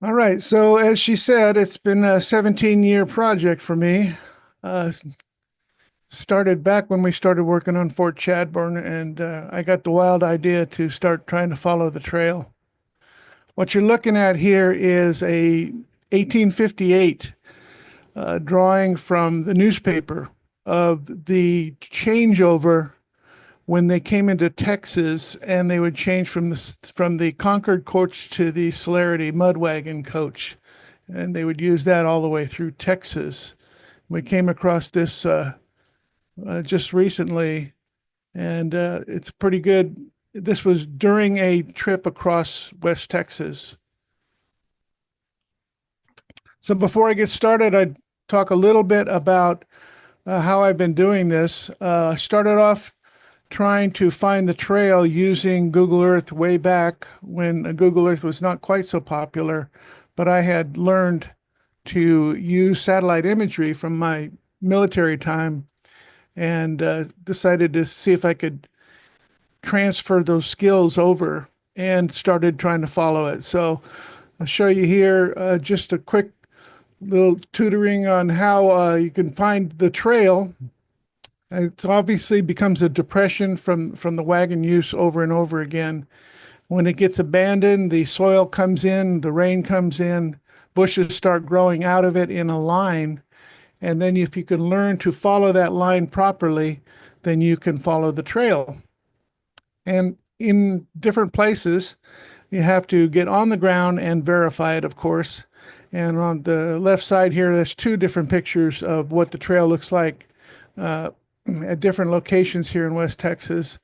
All right. So as she said, it's been a 17-year project for me. Uh, Started back when we started working on Fort Chadbourne, and I got the wild idea to start trying to follow the trail. What you're looking at here is a 1858 drawing from the newspaper of the changeover when they came into Texas, and they would change from the Concord coach to the Celerity mud wagon coach, and they would use that all the way through Texas. We came across this just recently, and it's pretty good. This was during a trip across West Texas. So before I get started, I'd talk a little bit about how I've been doing this. Started off trying to find the trail using Google Earth way back when Google Earth was not quite so popular, but I had learned to use satellite imagery from my military time, and decided to see if I could transfer those skills over and started trying to follow it. So I'll show you here just a quick little tutoring on how you can find the trail. It obviously becomes a depression from the wagon use over and over again. When it gets abandoned, the soil comes in, the rain comes in, bushes start growing out of it in a line. And then if you can learn to follow that line properly, then you can follow the trail. And in different places, you have to get on the ground and verify it, of course. And on the left side here, there's two different pictures of what the trail looks like uh, at different locations here in West Texas.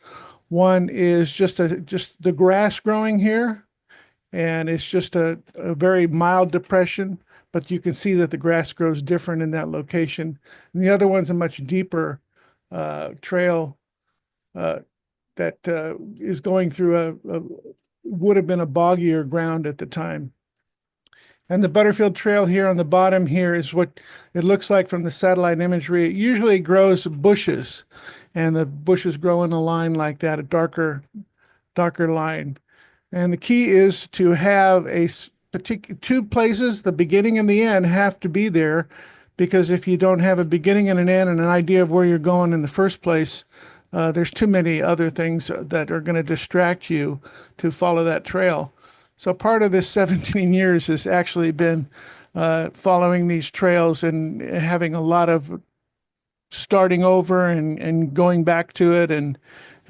One is just the grass growing here, and it's just a very mild depression, but you can see that the grass grows different in that location. And the other one's a much deeper trail uh, that is going through would have been a boggier ground at the time. And the Butterfield Trail here on the bottom here is what it looks like from the satellite imagery. It usually grows bushes, and the bushes grow in a line like that, a darker line. And the key is to have a particular two places, the beginning and the end have to be there, because if you don't have a beginning and an end and an idea of where you're going in the first place, there's too many other things that are going to distract you to follow that trail. So part of this 17 years has actually been following these trails and having a lot of starting over and going back to it and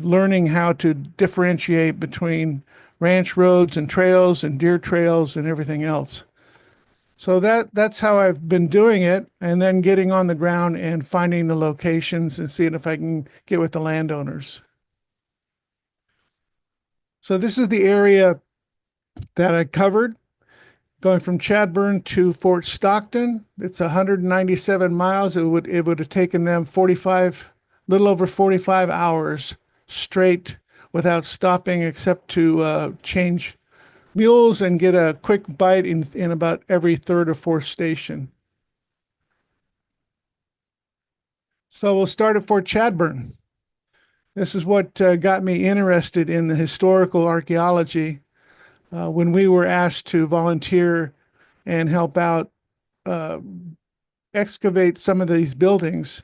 learning how to differentiate between ranch roads and trails and deer trails and everything else. So that's how I've been doing it, and then getting on the ground and finding the locations and seeing if I can get with the landowners. So this is the area that I covered going from Chadbourne to Fort Stockton. It's 197 miles. It would have taken them 45, little over 45 hours straight without stopping, except to change mules and get a quick bite in about every third or fourth station. So we'll start at Fort Chadbourne. This is what got me interested in the historical archaeology when we were asked to volunteer and help out uh, excavate some of these buildings.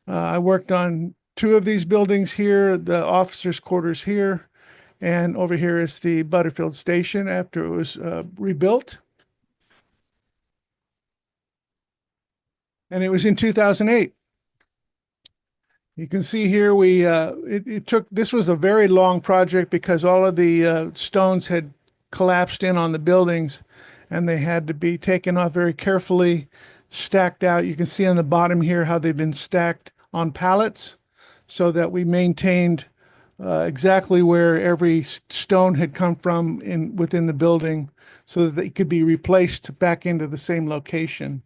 I worked on two of these buildings here, the officers' quarters here, and over here is the Butterfield station after it was rebuilt. And it was in 2008. You can see here it took, this was a very long project because all of the stones had collapsed in on the buildings, and they had to be taken off very carefully, stacked out. You can see on the bottom here how they've been stacked on pallets so that we maintained exactly where every stone had come from within the building, so that they could be replaced back into the same location.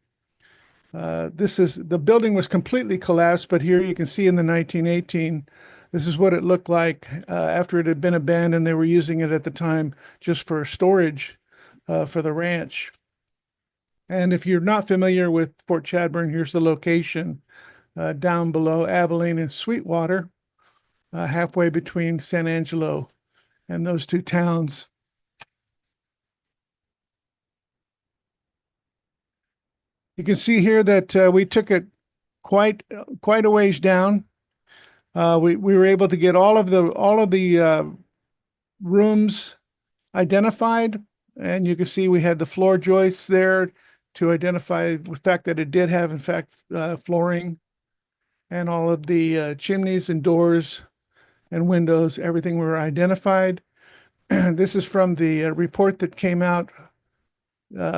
This is the building was completely collapsed, but here you can see in the 1918, this is what it looked like after it had been abandoned. They were using it at the time just for storage for the ranch. And if you're not familiar with Fort Chadbourne, here's the location down below Abilene and Sweetwater, halfway between San Angelo and those two towns. You can see here that we took it quite a ways down. We were able to get all of the rooms identified, and you can see we had the floor joists there to identify the fact that it did have, in fact, flooring, and all of the chimneys and doors and windows, everything were identified. This is from the report that came out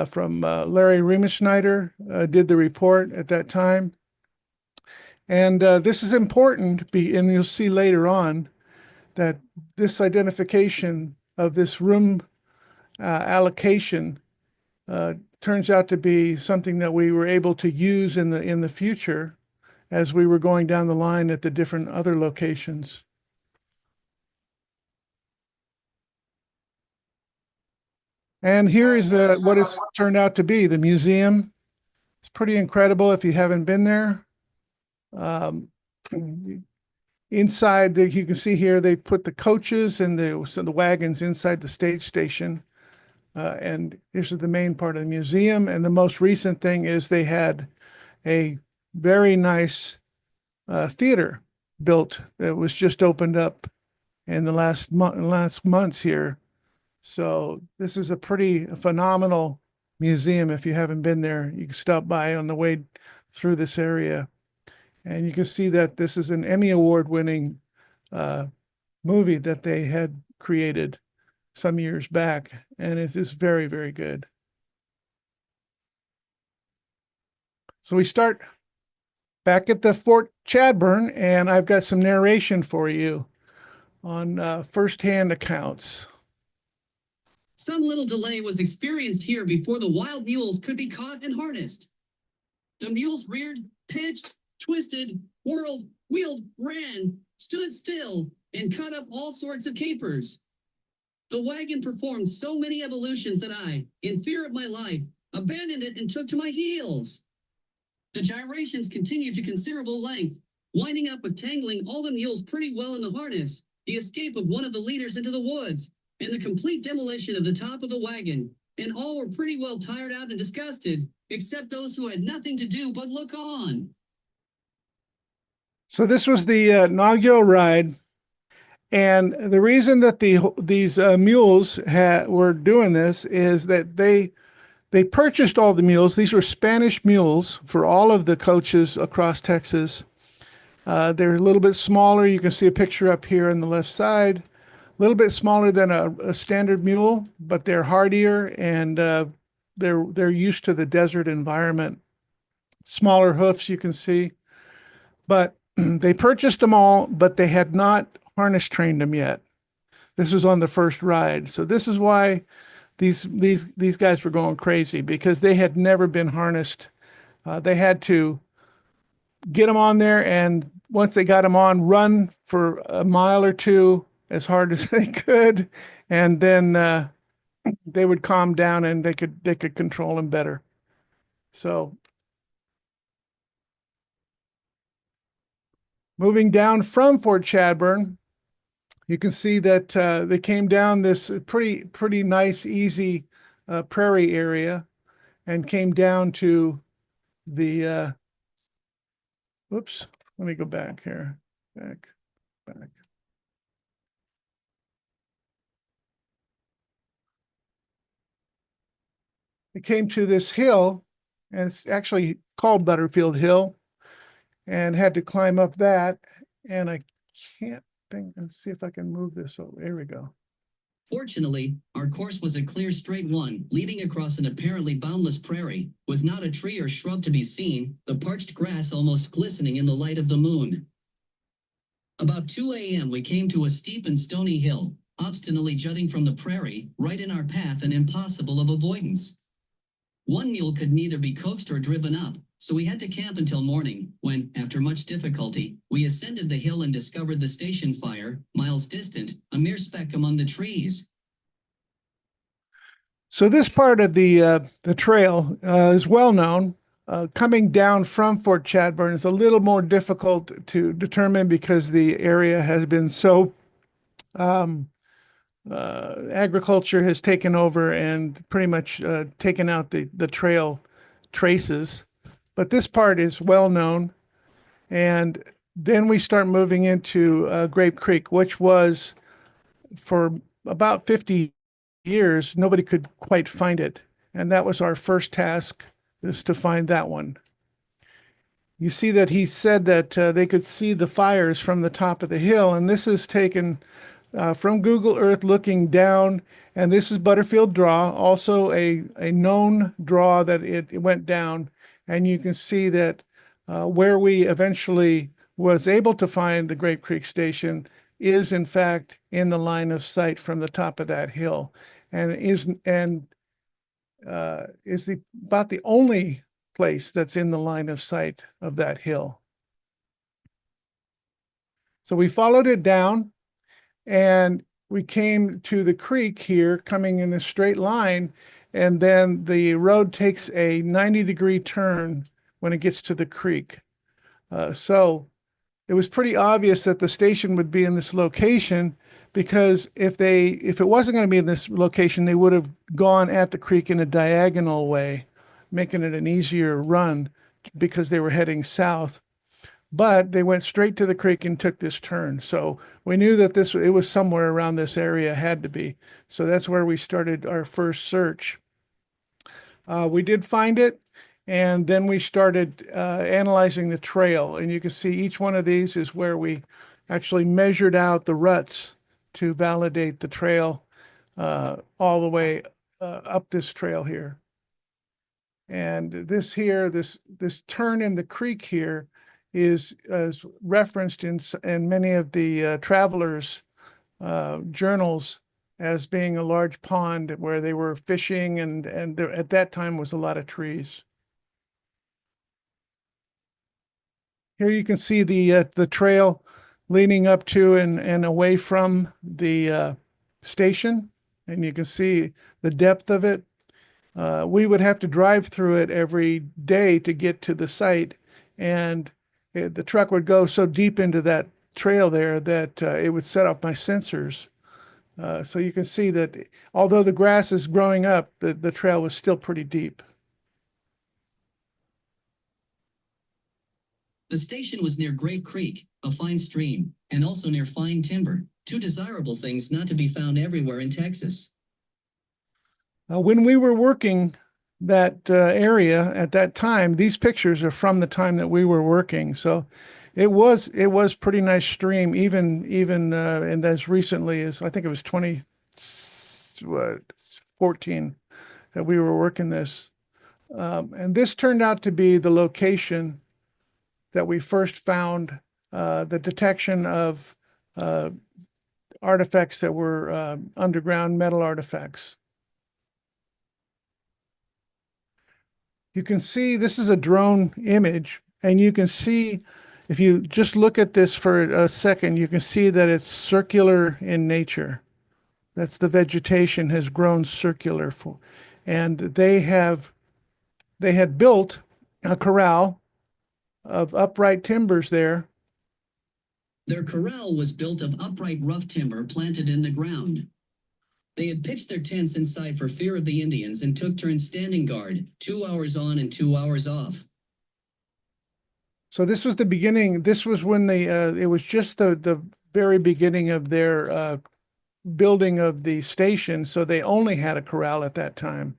from Larry Riemenschneider, did the report at that time. And this is important, and you'll see later on that this identification of this room allocation turns out to be something that we were able to use in the future as we were going down the line at the different other locations. And here is what it's turned out to be, the museum. It's pretty incredible if you haven't been there. Um, inside, you can see here, they put the coaches and the wagons inside the stage station. And this is the main part of the museum. And the most recent thing is they had a very nice theater built that was just opened up in the last months here. So this is a pretty phenomenal museum. If you haven't been there, you can stop by on the way through this area. And you can see that this is an Emmy Award winning movie that they had created some years back. And it is very, very good. So we start back at the Fort Chadbourne, and I've got some narration for you on firsthand accounts. Some little delay was experienced here before the wild mules could be caught and harnessed. The mules reared, pitched, twisted, whirled, wheeled, ran, stood still, and cut up all sorts of capers. The wagon performed so many evolutions that I, in fear of my life, abandoned it and took to my heels. The gyrations continued to considerable length, winding up with tangling all the mules pretty well in the harness, the escape of one of the leaders into the woods, and the complete demolition of the top of the wagon, and all were pretty well tired out and disgusted, except those who had nothing to do but look on. So this was the inaugural ride, and the reason that these mules were doing this is that they purchased all the mules. These were Spanish mules for all of the coaches across Texas. They're a little bit smaller. You can see a picture up here on the left side. A little bit smaller than a standard mule, but they're hardier, and they're used to the desert environment. Smaller hoofs, you can see. But they purchased them all, but they had not harness trained them yet. This was on the first ride. So this is why these guys were going crazy, because they had never been harnessed. They had to get them on there, and once they got them on, run for a mile or two as hard as they could, and then they would calm down and they could control them better. So moving down from Fort Chadbourne, you can see that they came down this pretty nice, easy prairie area, and came down to the whoops, let me go back here. Back. It came to this hill, and it's actually called Butterfield Hill, and had to climb up that. And I can't think, let's see if I can move this over. There we go. Fortunately, our course was a clear straight one, leading across an apparently boundless prairie, with not a tree or shrub to be seen, the parched grass almost glistening in the light of the moon. About 2 a.m. we came to a steep and stony hill, obstinately jutting from the prairie, right in our path and impossible of avoidance. One mule could neither be coaxed or driven up, so we had to camp until morning, when, after much difficulty, we ascended the hill and discovered the station fire, miles distant, a mere speck among the trees. So this part of the trail is well known. Coming down from Fort Chadbourne is a little more difficult to determine because the area has been so agriculture has taken over and pretty much taken out the trail traces. but this part is well known. And then we start moving into Grape Creek, which was for about 50 years, nobody could quite find it. And that was our first task, is to find that one. You see that he said that they could see the fires from the top of the hill. And this is taken from Google Earth looking down. And this is Butterfield draw, also a known draw that it went down. And you can see that where we eventually was able to find the Grape Creek Station is in fact in the line of sight from the top of that hill, and is about the only place that's in the line of sight of that hill. So we followed it down, and we came to the creek here, coming in a straight line, and then the road takes a 90-degree turn when it gets to the creek. So it was pretty obvious that the station would be in this location, because if it wasn't going to be in this location, they would have gone at the creek in a diagonal way, making it an easier run because they were heading south. But they went straight to the creek and took this turn. So we knew that it was somewhere around this area, had to be. So that's where we started our first search. We did find it, and then we started analyzing the trail. And you can see each one of these is where we actually measured out the ruts to validate the trail all the way up this trail here. And this here, this turn in the creek here is referenced in many of the travelers' journals as being a large pond where they were fishing, and there at that time was a lot of trees. Here you can see the trail leading up to and away from the station, and you can see the depth of it. We would have to drive through it every day to get to the site, and the truck would go so deep into that trail there that it would set off my sensors. So you can see that although the grass is growing up, the trail was still pretty deep. The station was near Grape Creek, a fine stream, and also near fine timber, two desirable things not to be found everywhere in Texas. When we were working that area at that time, these pictures are from the time that we were working. So it was pretty nice stream, even and as recently as I think it was 2014 that we were working this. And this turned out to be the location that we first found the detection of artifacts that were underground metal artifacts. You can see this is a drone image, and you can see, if you just look at this for a second, you can see that it's circular in nature. That's the vegetation has grown circular and they had built a corral of upright timbers there. Their corral was built of upright rough timber planted in the ground. They had pitched their tents inside for fear of the Indians and took turns standing guard, 2 hours on and 2 hours off. So this was the beginning. This was when it was just the very beginning of their building of the station. So they only had a corral at that time.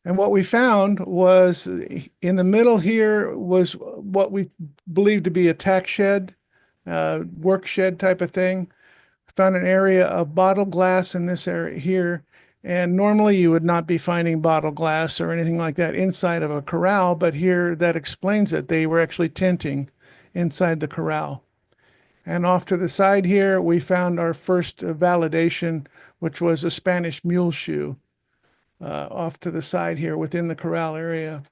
And what we found was in the middle here was what we believed to be a tack shed, work shed type of thing. Found an area of bottle glass in this area here. And normally you would not be finding bottle glass or anything like that inside of a corral, but here that explains it. They were actually tenting inside the corral. And off to the side here, we found our first validation, which was a Spanish mule shoe off to the side here within the corral area.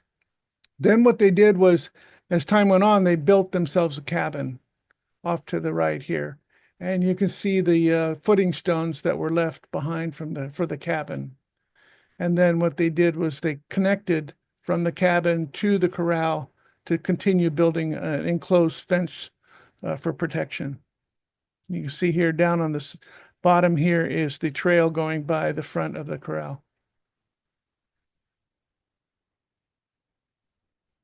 Then what they did was, as time went on, they built themselves a cabin off to the right here. And you can see the footing stones that were left behind for the cabin. And then what they did was they connected from the cabin to the corral to continue building an enclosed fence for protection. You can see here down on the bottom here is the trail going by the front of the corral.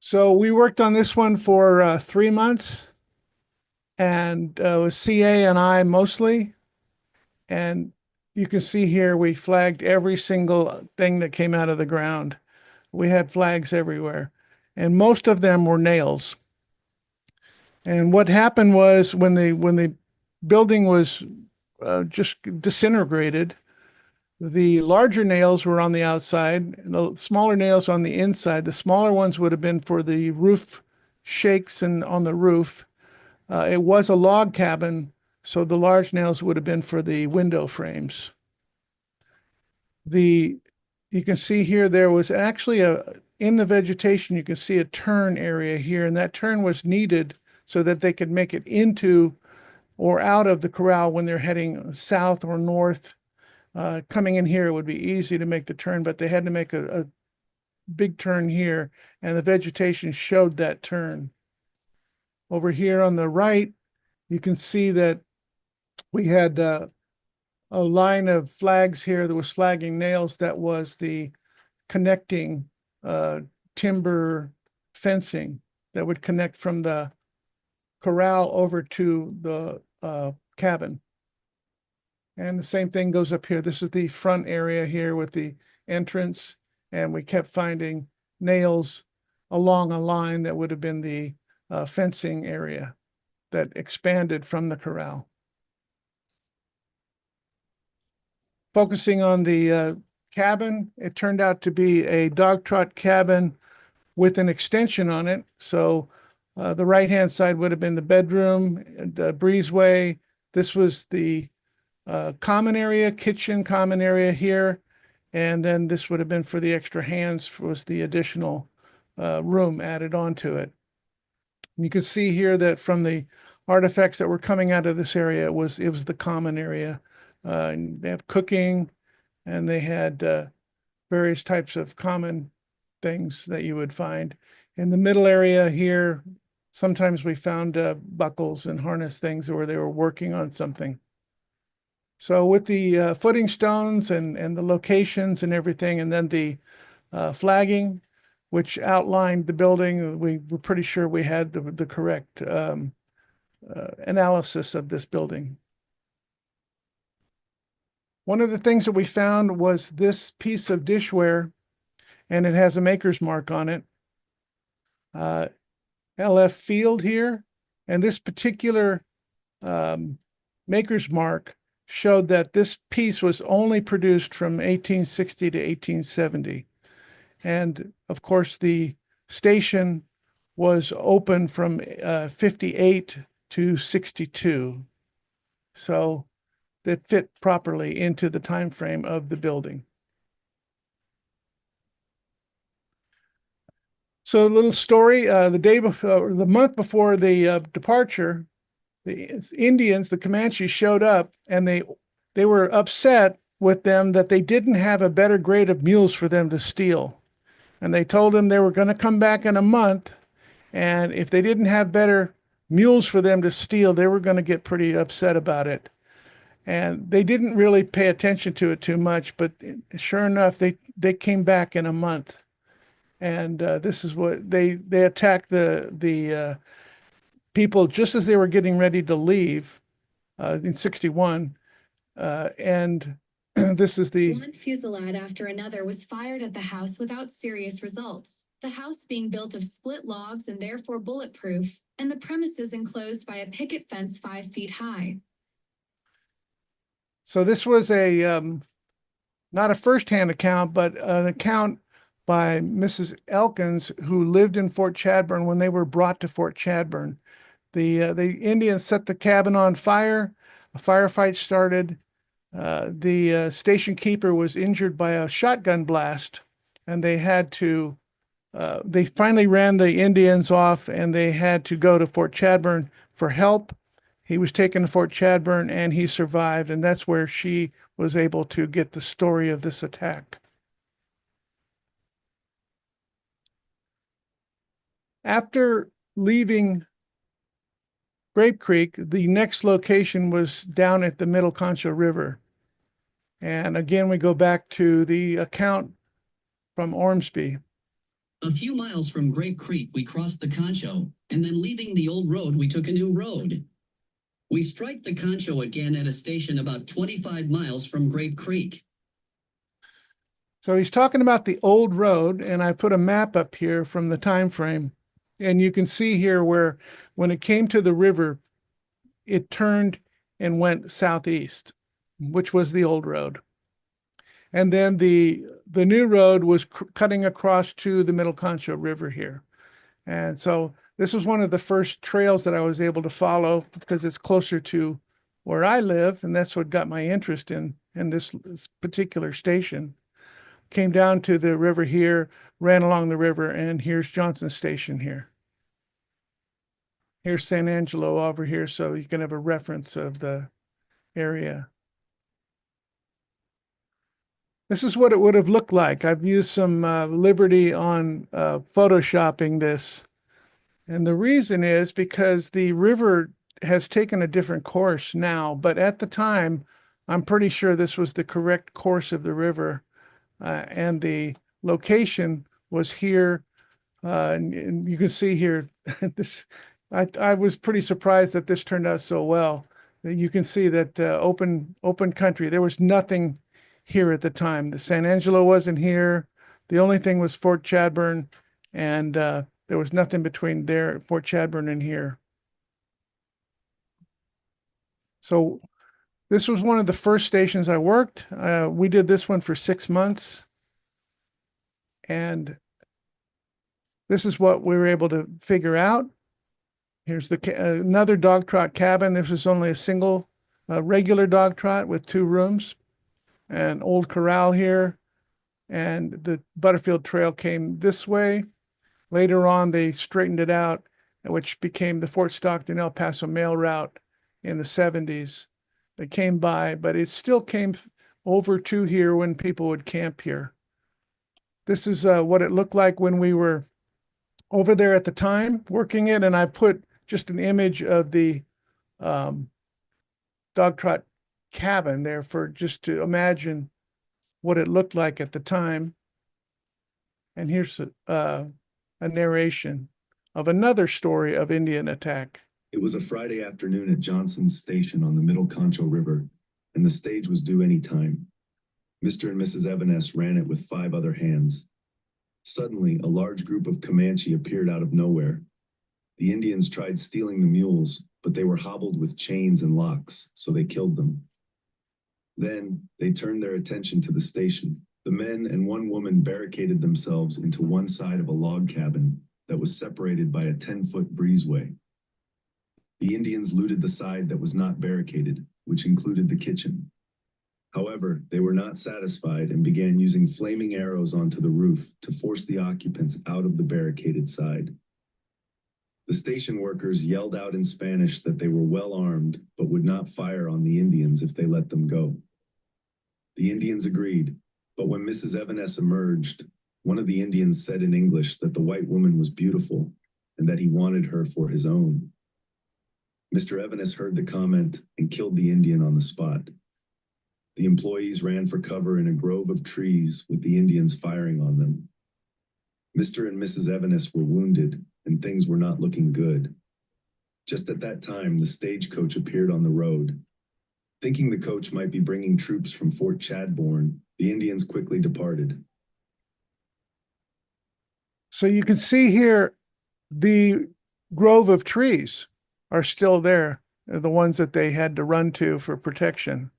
So we worked on this one for 3 months, and it was CA and I mostly. And you can see here we flagged every single thing that came out of the ground. We had flags everywhere, and most of them were nails. And what happened was when the building was just disintegrated, the larger nails were on the outside, and the smaller nails on the inside. The smaller ones would have been for the roof shakes and on the roof. It was a log cabin, so the large nails would have been for the window frames. You can see here there was actually in the vegetation, you can see a turn area here, and that turn was needed so that they could make it into or out of the corral when they're heading south or north. Coming in here, it would be easy to make the turn, but they had to make a big turn here, and the vegetation showed that turn. Over here on the right, you can see that we had a line of flags here that was flagging nails. That was the connecting timber fencing that would connect from the corral over to the cabin. And the same thing goes up here. This is the front area here with the entrance, and we kept finding nails along a line that would have been the fencing area that expanded from the corral. Focusing on the cabin, it turned out to be a dog trot cabin with an extension on it. So the right-hand side would have been the bedroom, the breezeway. This was the common area, kitchen common area here. And then this would have been for the extra hands, was the additional room added onto it. And you can see here that from the artifacts that were coming out of this area, it was the common area. And they have cooking, and they had various types of common things that you would find. In the middle area here, sometimes we found buckles and harness things where they were working on something. So with the footing stones and the locations and everything, and then the flagging, which outlined the building, we were pretty sure we had the correct analysis of this building. One of the things that we found was this piece of dishware, and it has a maker's mark on it. LF Field here, and this particular maker's mark showed that this piece was only produced from 1860 to 1870. And of course, the station was open from 58 to 62. So that fit properly into the time frame of the building. So a little story, the month before the departure, the Indians, the Comanches, showed up, and they were upset with them that they didn't have a better grade of mules for them to steal. And they told them they were going to come back in a month, and if they didn't have better mules for them to steal, they were going to get pretty upset about it. And they didn't really pay attention to it too much, but sure enough, they came back in a month. And this is what they attacked the people just as they were getting ready to leave in 61. And this is the one fusillade after another was fired at the house without serious results. The house being built of split logs and therefore bulletproof, and the premises enclosed by a picket fence 5 feet high. So this was a not a firsthand account, but an account by Mrs. Elkins, who lived in Fort Chadbourne when they were brought to Fort Chadbourne. The Indians set the cabin on fire. A firefight started. The station keeper was injured by a shotgun blast, and they had to. They finally ran the Indians off, and they had to go to Fort Chadbourne for help. He was taken to Fort Chadbourne, and he survived, and that's where she was able to get the story of this attack. After leaving Grape Creek, the next location was down at the Middle Concho River. And again, we go back to the account from Ormsby. A few miles from Grape Creek, we crossed the Concho, and then leaving the old road, we took a new road. We strike the Concho again at a station about 25 miles from Grape Creek. So he's talking about the old road, and I put a map up here from the time frame. And you can see here where when it came to the river, it turned and went southeast, which was the old road. And then the new road was cutting across to the Middle Concho River here. And so this was one of the first trails that I was able to follow because it's closer to where I live, and that's what got my interest in this particular station. Came down to the river here, ran along the river, and here's Johnson Station here. Here's San Angelo over here, so you can have a reference of the area. This is what it would have looked like. I've used some liberty on photoshopping this. And the reason is because the river has taken a different course now, but at the time, I'm pretty sure this was the correct course of the river. And the location was here. And you can see here, this. I was pretty surprised that this turned out so well. You can see that open country. There was nothing here at the time. The San Angelo wasn't here. The only thing was Fort Chadbourne, and there was nothing between there, Fort Chadbourne, and here. So this was one of the first stations I worked. We did this one for 6 months. And this is what we were able to figure out. Here's another dog trot cabin. This is only a single regular dog trot with 2 rooms. An old corral here. And the Butterfield Trail came this way. Later on, they straightened it out, which became the Fort Stockton El Paso mail route in the 70s. They came by, but it still came over to here when people would camp here. This is what it looked like when we were over there at the time working it, and I put just an image of the dog trot cabin there for just to imagine what it looked like at the time. And here's a narration of another story of Indian attack. It was a Friday afternoon at Johnson's Station on the Middle Concho River, and the stage was due any time. Mr. and Mrs. Evanes ran it with 5 other hands. Suddenly, a large group of Comanche appeared out of nowhere. The Indians tried stealing the mules, but they were hobbled with chains and locks, so they killed them. Then, they turned their attention to the station. The men and 1 woman barricaded themselves into one side of a log cabin that was separated by a 10-foot breezeway. The Indians looted the side that was not barricaded, which included the kitchen. However, they were not satisfied and began using flaming arrows onto the roof to force the occupants out of the barricaded side. The station workers yelled out in Spanish that they were well armed, but would not fire on the Indians if they let them go. The Indians agreed, but when Mrs. Evanes emerged, one of the Indians said in English that the white woman was beautiful and that he wanted her for his own. Mr. Evanes heard the comment and killed the Indian on the spot. The employees ran for cover in a grove of trees with the Indians firing on them. Mr. and Mrs. Evanes were wounded, and things were not looking good. Just at that time, the stagecoach appeared on the road. Thinking the coach might be bringing troops from Fort Chadbourne, the Indians quickly departed. So you can see here, the grove of trees are still there, the ones that they had to run to for protection.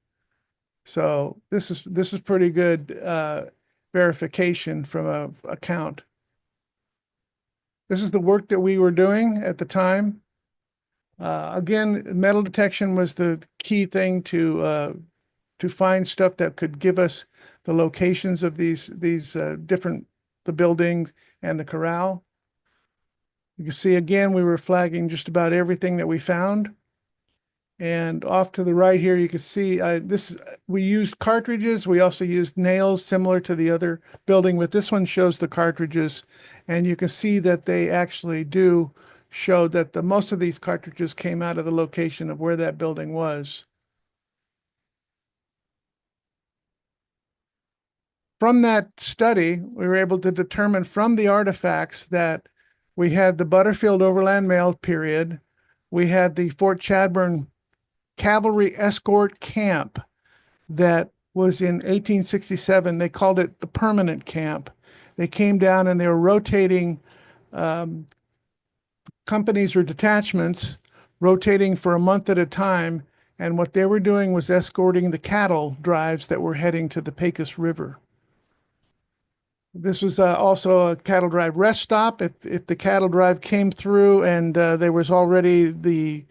So this is pretty good verification from a account. This is the work that we were doing at the time. Again, metal detection was the key thing to find stuff that could give us the locations of these different, the buildings and the corral. You can see again, we were flagging just about everything that we found. And off to the right here, you can see we used cartridges. We also used nails similar to the other building, but this one shows the cartridges. And you can see that they actually do show that most of these cartridges came out of the location of where that building was. from that study, we were able to determine from the artifacts that we had the Butterfield Overland Mail period, we had the Fort Chadbourne Cavalry Escort Camp that was in 1867. They called it the permanent camp. They came down and they were rotating companies or detachments, rotating for a month at a time. And what they were doing was escorting the cattle drives that were heading to the Pecos River. This was also a cattle drive rest stop. If the cattle drive came through and there was already the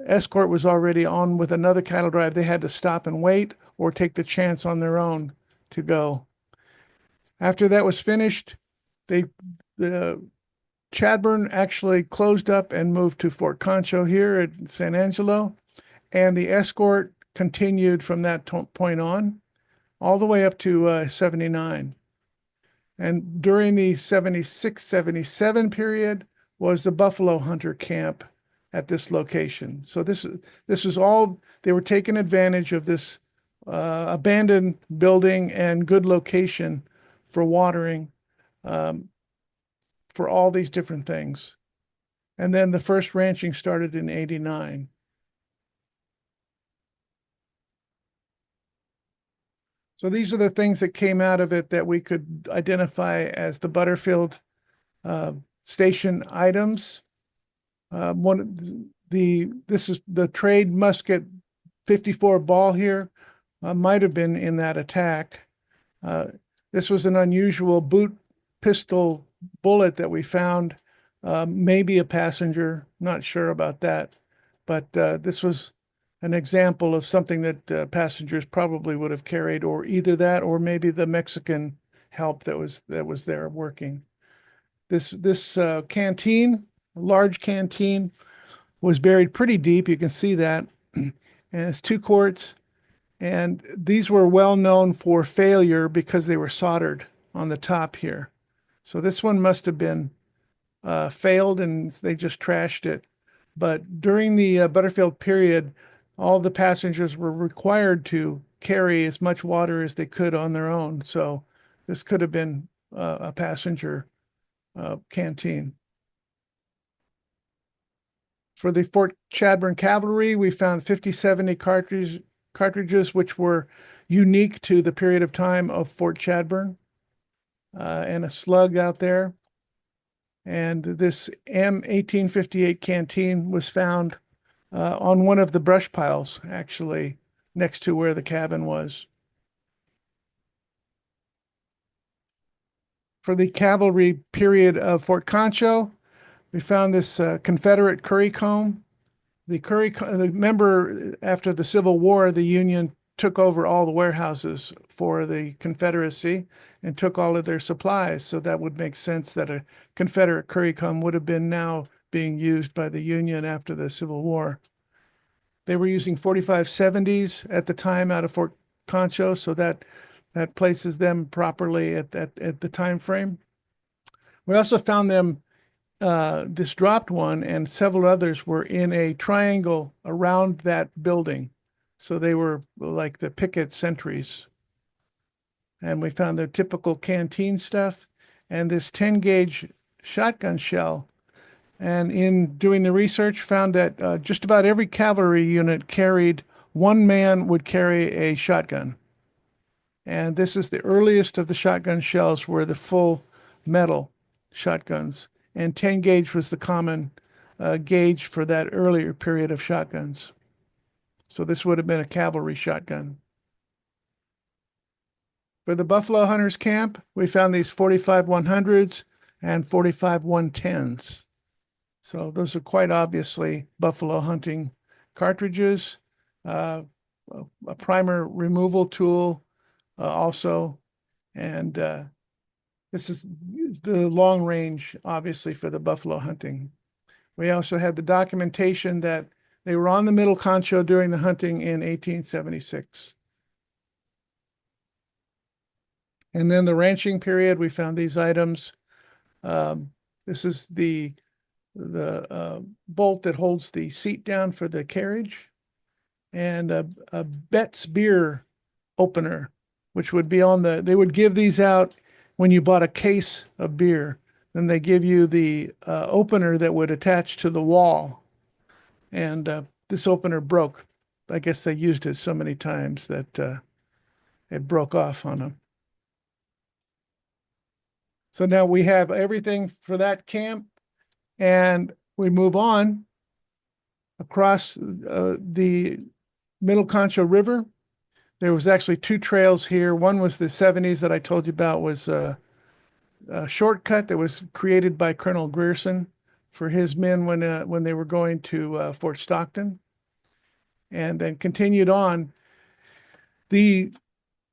escort was already on with another cattle drive, they had to stop and wait or take the chance on their own to go. After that was finished, the Chadbourne actually closed up and moved to Fort Concho here at San Angelo, and the escort continued from that point on all the way up to 79. And during the 76, 77 period was the buffalo hunter camp at this location. So this was all, they were taking advantage of this abandoned building and good location for watering, for all these different things. And then the first ranching started in 89. So these are the things that came out of it that we could identify as the Butterfield station items. This is the trade musket 54 ball here, might have been in that attack. This was an unusual boot pistol bullet that we found, maybe a passenger, not sure about that, but this was an example of something that passengers probably would have carried, or either that or maybe the Mexican help that was there working. This canteen, large canteen, was buried pretty deep. You can see that, and it's 2 quarts. And these were well known for failure because they were soldered on the top here. So this one must have been failed and they just trashed it. But during the Butterfield period, all the passengers were required to carry as much water as they could on their own. So this could have been a passenger canteen. For the Fort Chadbourne Cavalry, we found 5070 cartridges, which were unique to the period of time of Fort Chadbourne, and a slug out there. And this M1858 canteen was found on one of the brush piles, actually, next to where the cabin was. For the cavalry period of Fort Concho, we found this Confederate curry comb. Remember, after the Civil War, the Union took over all the warehouses for the Confederacy and took all of their supplies. So that would make sense that a Confederate curry comb would have been now being used by the Union after the Civil War. They were using 4570s at the time out of Fort Concho, so that places them properly at the time frame. We also found them, this dropped one and several others were in a triangle around that building. So they were like the picket sentries. And we found their typical canteen stuff and this 10 gauge shotgun shell. And in doing the research, found that just about every cavalry unit carried, one man would carry a shotgun. And this is the earliest of the shotgun shells were the full metal shotguns. And 10 gauge was the common gauge for that earlier period of shotguns. So this would have been a cavalry shotgun. For the Buffalo Hunters Camp, we found these 45 100s and 45 110s. So those are quite obviously buffalo hunting cartridges, a primer removal tool also, and this is the long range, obviously, for the buffalo hunting. We also had the documentation that they were on the Middle Concho during the hunting in 1876. And then the ranching period, we found these items. This is the bolt that holds the seat down for the carriage, and a Betts beer opener which would be on they would give these out when you bought a case of beer. Then they give you the opener that would attach to the wall. And this opener broke. I guess they used it so many times that it broke off on them. So now we have everything for that camp, and we move on across the Middle Concho River. There was actually two trails here. One was the 70s that I told you about, was a shortcut that was created by Colonel Grierson for his men when they were going to Fort Stockton, and then continued on. The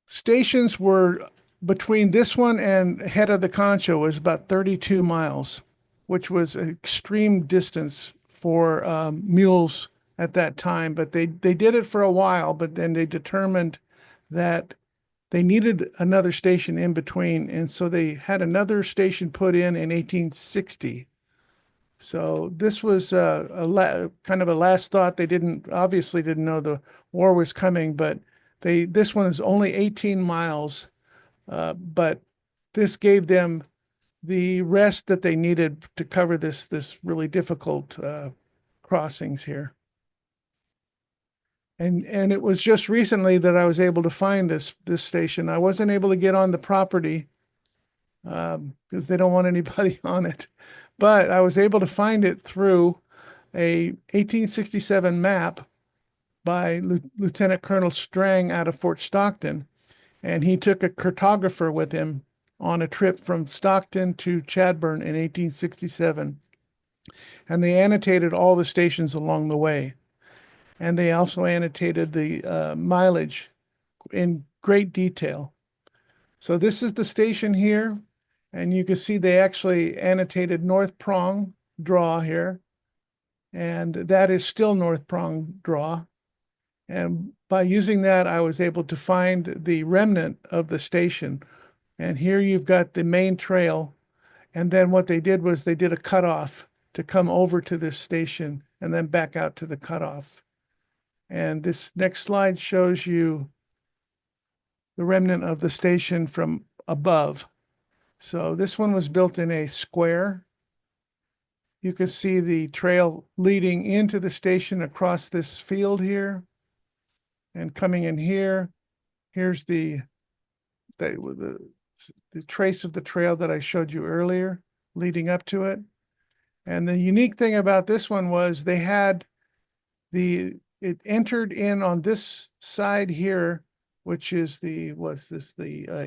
stations were between this one and head of the Concho was about 32 miles, which was an extreme distance for mules at that time. But they did it for a while, but then they determined that they needed another station in between. And so they had another station put in 1860. So this was kind of a last thought. They obviously didn't know the war was coming, but this one is only 18 miles, but this gave them the rest that they needed to cover this really difficult crossings here. And it was just recently that I was able to find this station. I wasn't able to get on the property because they don't want anybody on it, but I was able to find it through a 1867 map by Lieutenant Colonel Strang out of Fort Stockton. And he took a cartographer with him on a trip from Stockton to Chadbourne in 1867. And they annotated all the stations along the way. And they also annotated the mileage in great detail. So this is the station here. And you can see they actually annotated North Prong draw here. And that is still North Prong draw. And by using that, I was able to find the remnant of the station. And here you've got the main trail. And then what they did was they did a cutoff to come over to this station and then back out to the cutoff. And this next slide shows you the remnant of the station from above. So this one was built in a square. You can see the trail leading into the station across this field here. And coming in here, here's the trace of the trail that I showed you earlier leading up to it. And the unique thing about this one was they had it entered in on this side here, which is the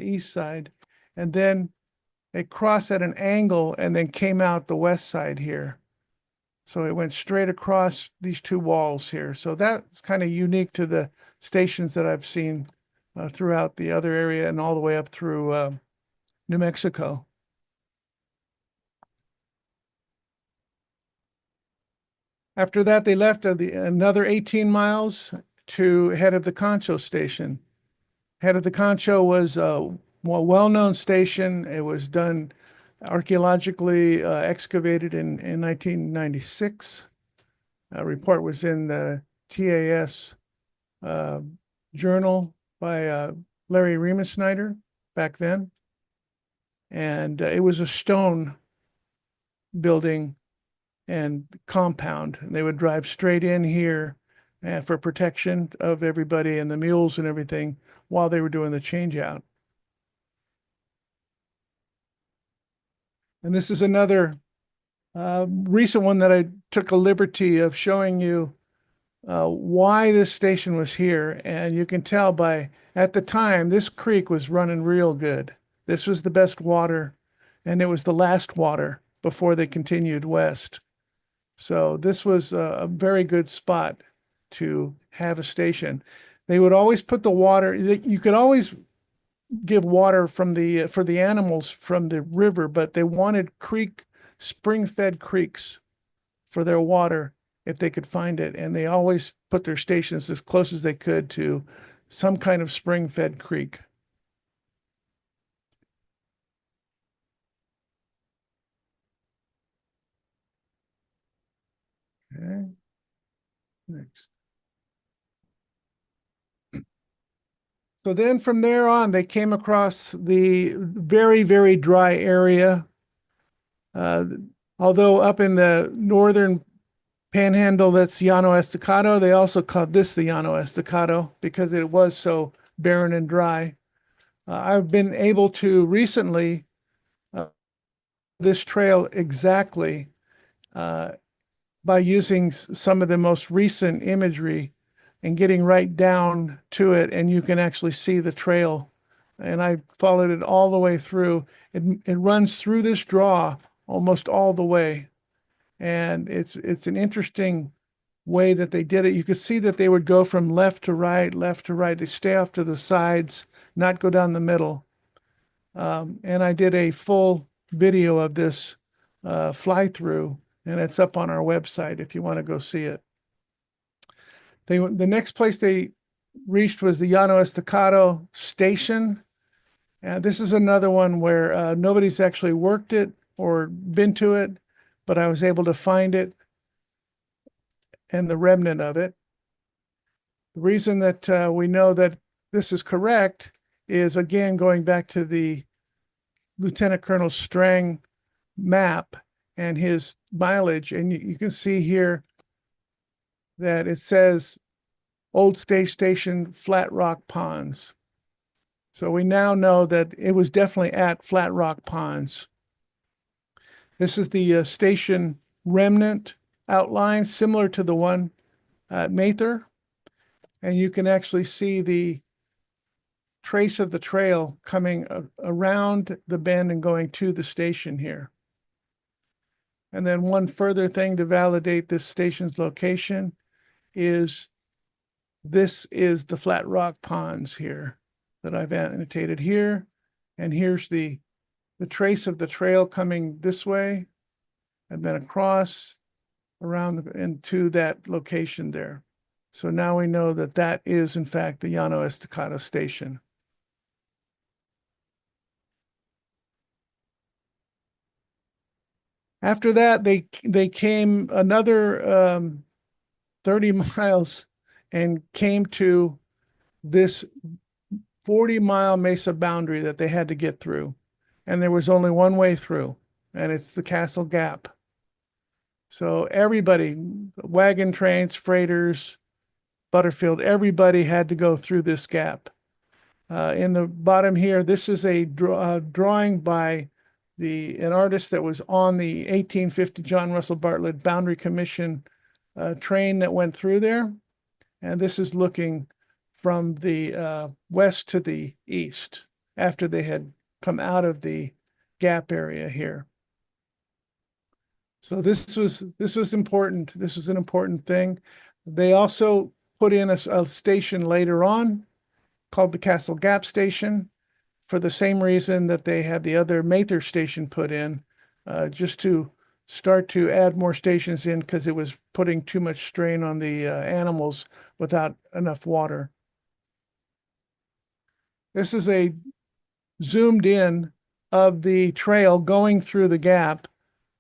east side, and then it crossed at an angle and then came out the west side here. So it went straight across these two walls here. So that's kind of unique to the stations that I've seen throughout the other area and all the way up through New Mexico. After that, they left another 18 miles to head of the Concho station. Head of the Concho was a more well-known station. It was done archeologically excavated in 1996. A report was in the TAS journal by Larry Remus-Snyder back then. And it was a stone building and compound. And they would drive straight in here for protection of everybody and the mules and everything while they were doing the change out. And this is another recent one that I took a liberty of showing you why this station was here. And you can tell by, at the time, this creek was running real good. This was the best water, and it was the last water before they continued west. So this was a very good spot to have a station. They would always put the water, you could always give water from for the animals from the river, but they wanted spring-fed creeks for their water if they could find it. And they always put their stations as close as they could to some kind of spring-fed creek. Okay. Next. So then from there on, they came across the very, very dry area. Uh, Although up in the northern panhandle, that's Llano Estacado, they also called this the Llano Estacado because it was so barren and dry. I've been able to recently this trail exactly uh, by using some of the most recent imagery and getting right down to it, and you can actually see the trail. And I followed it all the way through. It runs through this draw almost all the way, and it's an interesting way that they did it. You could see that they would go from left to right, left to right. They stay off to the sides, not go down the middle. And I did a full video of this fly through, and it's up on our website if you want to go see it. The next place they reached was the Llano Estacado station. And this is another one where nobody's actually worked it or been to it, but I was able to find it and the remnant of it. The reason that we know that this is correct is, again, going back to the Lieutenant Colonel Strang map and his mileage. And you can see here that it says Old State Station, Flat Rock Ponds. So we now know that it was definitely at Flat Rock Ponds. This is the station remnant outline, similar to the one at Mather. And you can actually see the trace of the trail coming around the bend and going to the station here. And then one further thing to validate this station's location is this is the Flat Rock Ponds here that I've annotated here. And here's the trace of the trail coming this way and then across around and to that location there. So now we know that that is in fact the Llano Estacado station. After that, they came another 30 miles and came to this 40-mile mesa boundary that they had to get through. And there was only one way through, and it's the Castle Gap. So everybody, wagon trains, freighters, Butterfield, everybody had to go through this gap. In the bottom here, this is a drawing by an artist that was on the 1850 John Russell Bartlett Boundary Commission train that went through there. And this is looking from the west to the east after they had come out of the gap area here. So this was important. This was an important thing. They also put in a station later on called the Castle Gap Station for the same reason that they had the other Mather station put in, just to start to add more stations in because it was putting too much strain on the animals without enough water. This is a zoomed in of the trail going through the gap.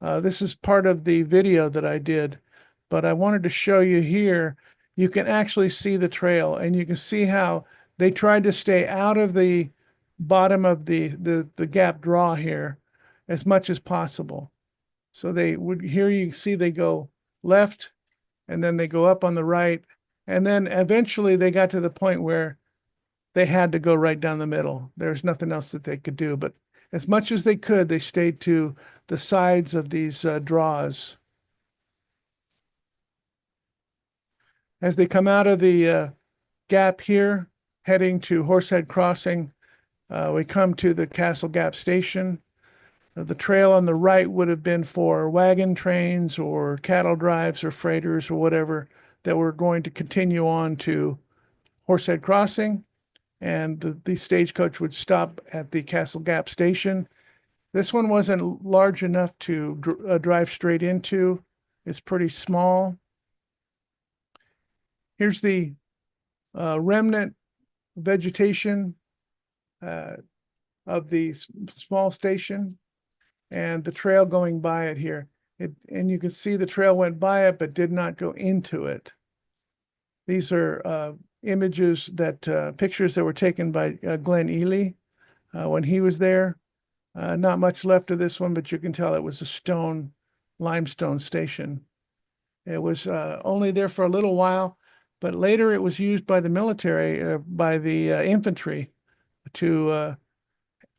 This is part of the video that I did, but I wanted to show you here. You can actually see the trail, and you can see how they tried to stay out of the bottom of the gap draw here as much as possible. So they would, here you see they go left, and then they go up on the right, and then eventually they got to the point where they had to go right down the middle. There's nothing else that they could do, but as much as they could, they stayed to the sides of these draws. As they come out of the gap here, heading to Horsehead Crossing, we come to the Castle Gap Station. The trail on the right would have been for wagon trains or cattle drives or freighters or whatever that were going to continue on to Horsehead Crossing. And the stagecoach would stop at the Castle Gap Station. This one wasn't large enough to drive straight into. It's pretty small. Here's the remnant vegetation of the small station and the trail going by it here. And you can see the trail went by it, but did not go into it. These are images that pictures that were taken by Glenn Ely when he was there. Not much left of this one, but you can tell it was a limestone station. It was only there for a little while, but later it was used by the military, by the infantry to,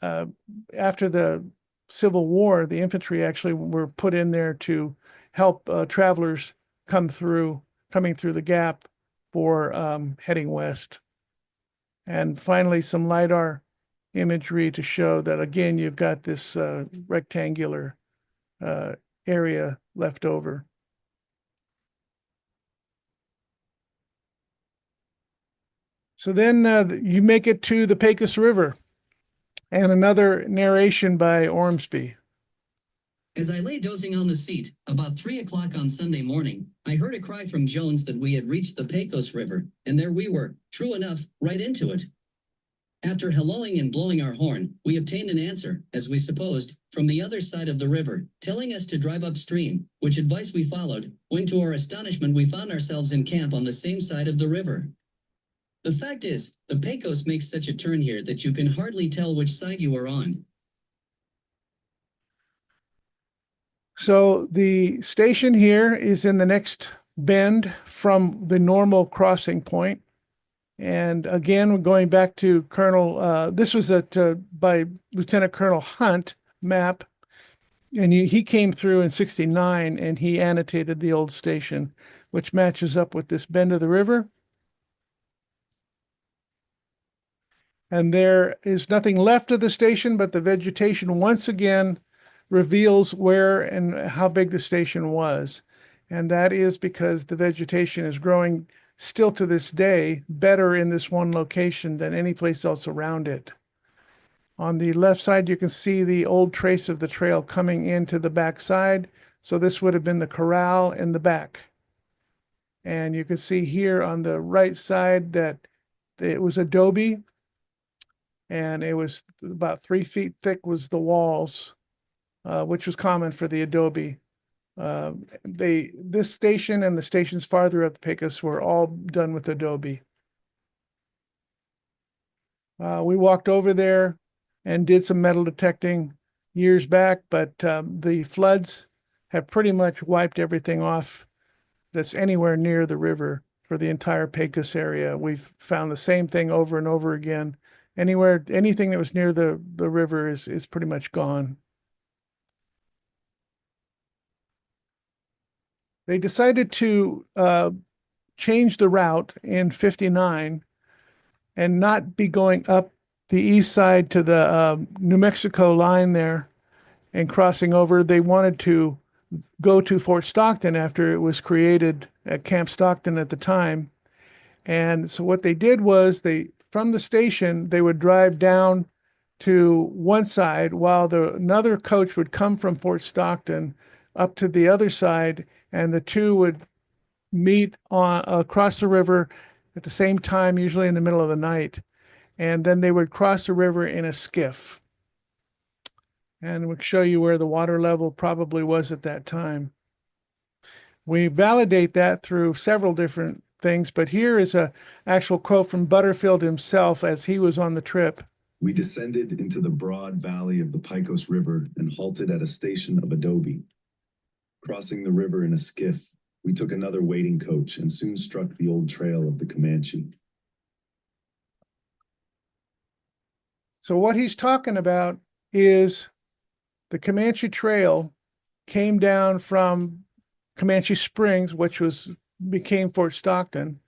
after the Civil War, the infantry actually were put in there to help travelers coming through the gap for heading west. And finally, some LiDAR imagery to show that, again, you've got this rectangular area left over. So then you make it to the Pecos River, and another narration by Ormsby. As I lay dozing on the seat, about 3 o'clock on Sunday morning, I heard a cry from Jones that we had reached the Pecos River, and there we were, true enough, right into it. After helloing and blowing our horn, we obtained an answer, as we supposed, from the other side of the river, telling us to drive upstream, which advice we followed, when to our astonishment we found ourselves in camp on the same side of the river. The fact is, the Pecos makes such a turn here that you can hardly tell which side you are on. So the station here is in the next bend from the normal crossing point. And again, going back to Colonel, this was by Lieutenant Colonel Hunt map, and he came through in '69 and he annotated the old station, which matches up with this bend of the river. And there is nothing left of the station, but the vegetation once again reveals where and how big the station was. And that is because the vegetation is growing still to this day better in this one location than any place else around it. On the left side, you can see the old trace of the trail coming into the back side. So this would have been the corral in the back. And you can see here on the right side that it was adobe, and it was about 3 feet thick was the walls, which was common for the adobe. This station and the stations farther up the Pecos were all done with adobe. We walked over there and did some metal detecting years back, but the floods have pretty much wiped everything off that's anywhere near the river for the entire Pecos area. We've found the same thing over and over again. Anything that was near the river is pretty much gone. They decided to change the route in '59 and not be going up the east side to the New Mexico line there and crossing over. They wanted to go to Fort Stockton after it was created at Camp Stockton at the time. And so what they did was from the station, they would drive down to one side while another coach would come from Fort Stockton up to the other side, and the two would meet across the river at the same time, usually in the middle of the night. And then they would cross the river in a skiff. And we'll show you where the water level probably was at that time. We validate that through several different things, but here is an actual quote from Butterfield himself as he was on the trip. We descended into the broad valley of the Pecos River and halted at a station of adobe. Crossing the river in a skiff, we took another waiting coach and soon struck the old trail of the Comanche. So what he's talking about is the Comanche Trail came down from Comanche Springs, which became Fort Stockton,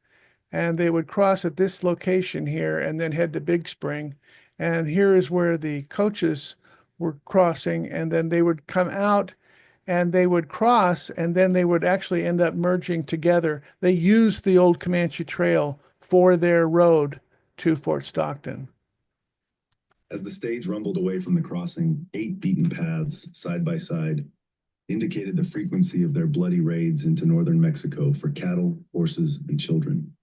and they would cross at this location here and then head to Big Spring. And here is where the coaches were crossing, and then they would come out and they would cross, and then they would actually end up merging together. They used the old Comanche Trail for their road to Fort Stockton. As the stage rumbled away from the crossing, 8 beaten paths, side by side, indicated the frequency of their bloody raids into northern Mexico for cattle, horses, and children.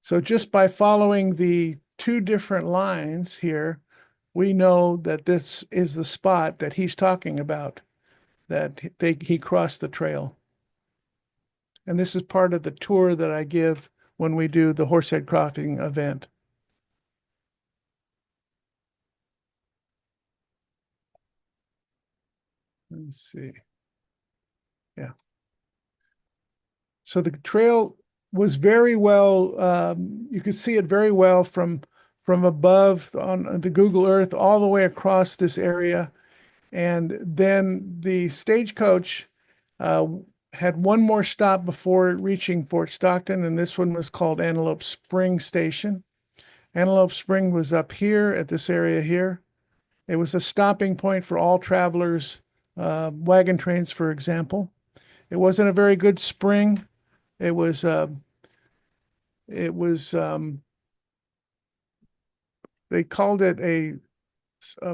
So just by following the 2 different lines here, we know that this is the spot that he's talking about, that he crossed the trail. And this is part of the tour that I give when we do the Horsehead Crossing event. Let's see. Yeah. So the trail was very well, you could see it very well from above on the Google Earth all the way across this area. And then the stagecoach had one more stop before reaching Fort Stockton, and this one was called Antelope Spring Station. Antelope Spring was up here at this area here. It was a stopping point for all travelers, wagon trains, for example. It wasn't a very good spring. It was they called it a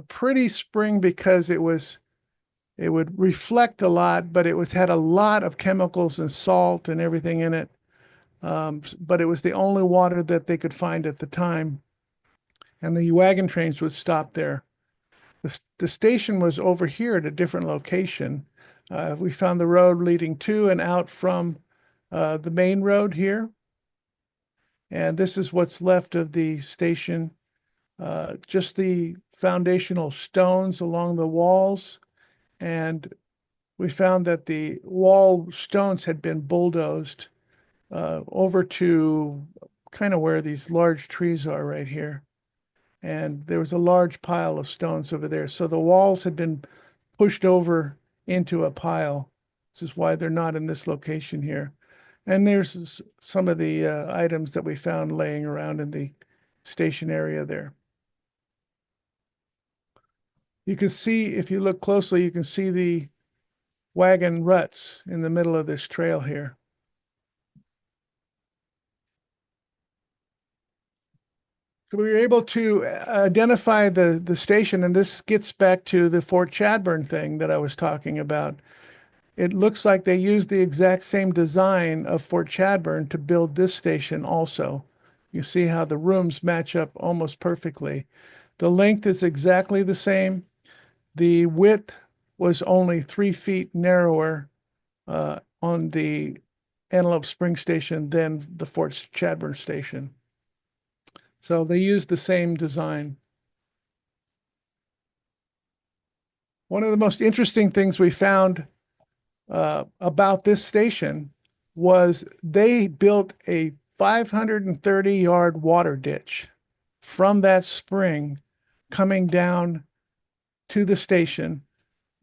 pretty spring because it would reflect a lot, but it had a lot of chemicals and salt and everything in it. But it was the only water that they could find at the time. And the wagon trains would stop there. The station was over here at a different location. We found the road leading to and out from the main road here. And this is what's left of the station. Just the foundational stones along the walls. And we found that the wall stones had been bulldozed over to kind of where these large trees are right here. And there was a large pile of stones over there. So the walls had been pushed over into a pile. This is why they're not in this location here. And there's some of the items that we found laying around in the station area there. You can see, if you look closely, you can see the wagon ruts in the middle of this trail here. So we were able to identify the station, and this gets back to the Fort Chadbourne thing that I was talking about. It looks like they used the exact same design of Fort Chadbourne to build this station also. You see how the rooms match up almost perfectly. The length is exactly the same. The width was only 3 feet narrower on the Antelope Spring Station than the Fort Chadbourne Station. So they used the same design. One of the most interesting things we found about this station was they built a 530-yard water ditch from that spring coming down to the station.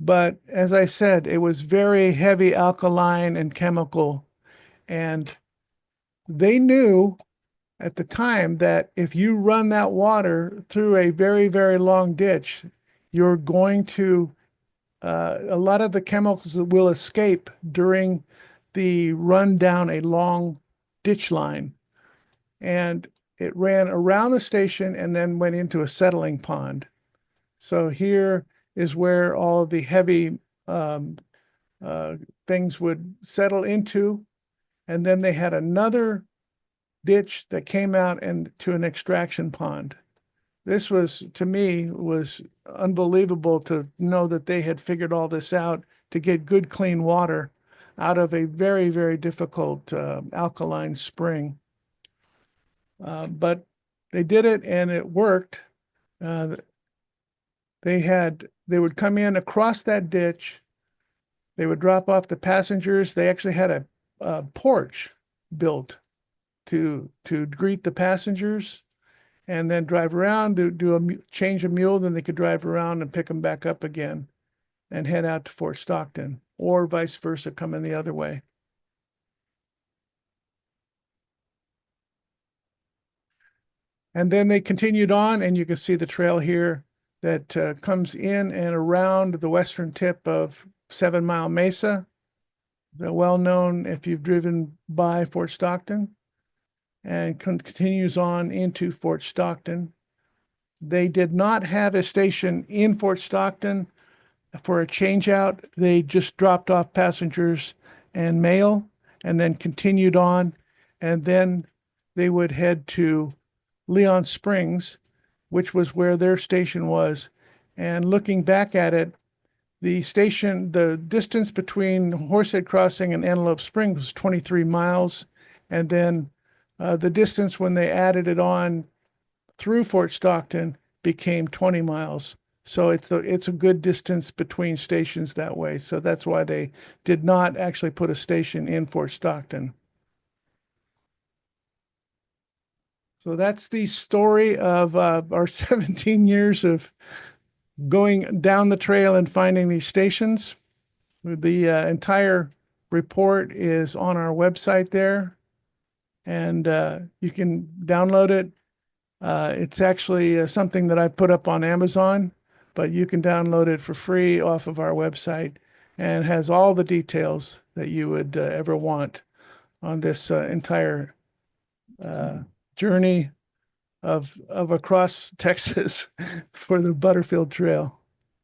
But as I said, it was very heavy alkaline and chemical. And they knew at the time that if you run that water through a very, very long ditch, you're going to, a lot of the chemicals will escape during the run down a long ditch line. And it ran around the station and then went into a settling pond. So here is where all of the heavy things would settle into. And then they had another ditch that came out and to an extraction pond. This was, to me, was unbelievable to know that they had figured all this out to get good, clean water out of a very, very difficult alkaline spring. But they did it and it worked. They would come in across that ditch. They would drop off the passengers. They actually had a porch built to greet the passengers, and then drive around, do a change of mule, then they could drive around and pick them back up again and head out to Fort Stockton, or vice versa, coming the other way. And then they continued on, and you can see the trail here that comes in and around the western tip of 7 Mile Mesa, the well-known, if you've driven by Fort Stockton, and continues on into Fort Stockton. They did not have a station in Fort Stockton for a changeout. They just dropped off passengers and mail and then continued on. And then they would head to Leon Springs, which was where their station was. And looking back at it, the distance between Horsehead Crossing and Antelope Springs was 23 miles. And then The distance when they added it on through Fort Stockton became 20 miles. So it's a good distance between stations that way. So that's why they did not actually put a station in Fort Stockton. So that's the story of our 17 years of going down the trail and finding these stations. The entire report is on our website there, and you can download it. It's actually something that I put up on Amazon, but you can download it for free off of our website, and has all the details that you would ever want on this entire journey of across Texas for the Butterfield Trail.